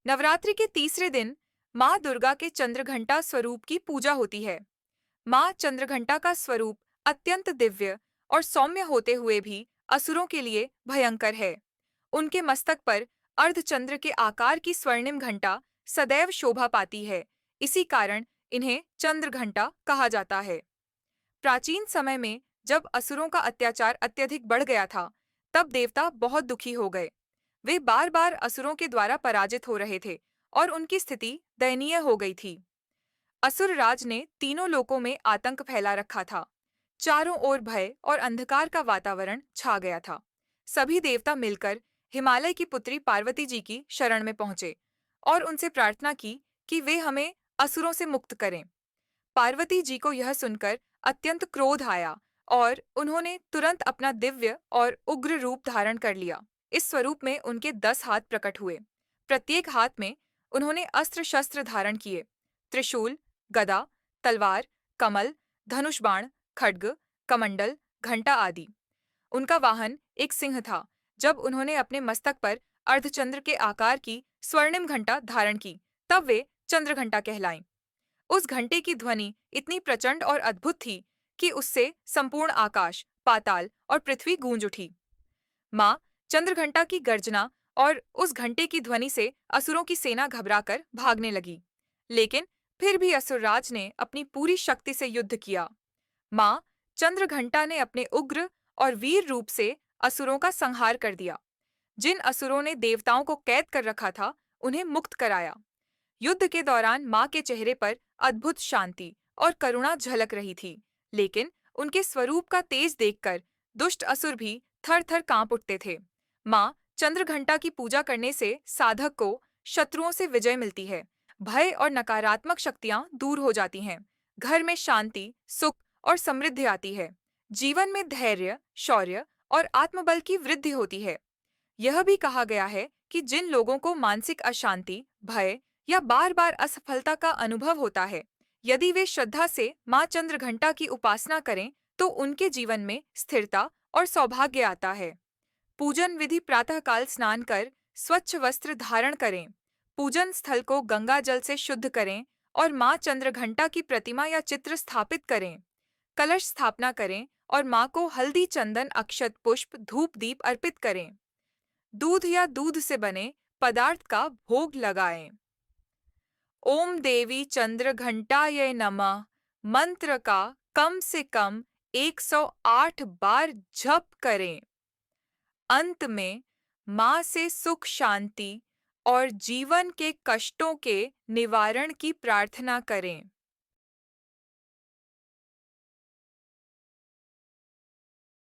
नवरात्रि के तीसरे दिन माँ दुर्गा के चंद्रघंटा स्वरूप की पूजा होती है। माँ चंद्रघंटा का स्वरूप अत्यंत दिव्य और सौम्य होते हुए भी असुरों के लिए भयंकर है। उनके मस्तक पर अर्धचंद्र के आकार की स्वर्णिम घंटा सदैव शोभा पाती है। इसी कारण इन्हें चंद्रघंटा कहा जाता है। प्राचीन समय में जब असुरों का अत्याचार अत्यधिक बढ़ गया था, तब देवता बहुत दुखी हो गए। वे बार बार असुरों के द्वारा पराजित हो रहे थे और उनकी स्थिति दयनीय हो गई थी। असुर राज ने तीनों लोकों में आतंक फैला रखा था। चारों ओर भय और अंधकार का वातावरण छा गया था। सभी देवता मिलकर हिमालय की पुत्री पार्वती जी की शरण में पहुंचे और उनसे प्रार्थना की कि वे हमें असुरों से मुक्त करें। पार्वती जी को यह सुनकर अत्यंत क्रोध आया और उन्होंने तुरंत अपना दिव्य और उग्र रूप धारण कर लिया। इस स्वरूप में उनके 10 हाथ प्रकट हुए। प्रत्येक हाथ में उन्होंने अस्त्र शस्त्र धारण किए: त्रिशूल, गदा, तलवार, कमल, धनुष बाण, खड्ग, कमंडल, घंटा आदि। उनका वाहन एक सिंह था। जब उन्होंने अपने मस्तक पर अर्धचंद्र के आकार की स्वर्णिम घंटा धारण की, तब वे चंद्रघंटा कहलाईं। उस घंटे की ध्वनि इतनी प्रचंड और अद्भुत थी कि उससे संपूर्ण आकाश, पाताल और पृथ्वी गूंज उठी। माँ चंद्रघंटा की गर्जना और उस घंटे की ध्वनि से असुरों की सेना घबराकर भागने लगी। लेकिन फिर भी असुरराज ने अपनी पूरी शक्ति से युद्ध किया। माँ चंद्रघंटा ने अपने उग्र और वीर रूप से असुरों का संहार कर दिया। जिन असुरों ने देवताओं को कैद कर रखा था, उन्हें मुक्त कराया। युद्ध के दौरान माँ के चेहरे पर अद्भुत शांति और करुणा झलक रही थी, लेकिन उनके स्वरूप का तेज देखकर दुष्ट असुर भी थर थर कांप उठते थे। माँ चंद्रघंटा की पूजा करने से साधक को शत्रुओं से विजय मिलती है, भय और नकारात्मक शक्तियाँ दूर हो जाती हैं, घर में शांति, सुख और समृद्धि आती है, जीवन में धैर्य, शौर्य और आत्मबल की वृद्धि होती है। यह भी कहा गया है कि जिन लोगों को मानसिक अशांति, भय या बार बार असफलता का अनुभव होता है, यदि वे श्रद्धा से माँ चंद्रघंटा की उपासना करें, तो उनके जीवन में स्थिरता और सौभाग्य आता है। पूजन विधि: प्रातःकाल स्नान कर स्वच्छ वस्त्र धारण करें। पूजन स्थल को गंगा जल से शुद्ध करें और माँ चंद्रघंटा की प्रतिमा या चित्र स्थापित करें। कलश स्थापना करें और माँ को हल्दी, चंदन, अक्षत, पुष्प, धूप, दीप अर्पित करें। दूध या दूध से बने पदार्थ का भोग लगाएं। ओम देवी चंद्रघंटायै नमः मंत्र का कम से कम 108 बार जप करें। अंत में माँ से सुख, शांति और जीवन के कष्टों के निवारण की प्रार्थना करें।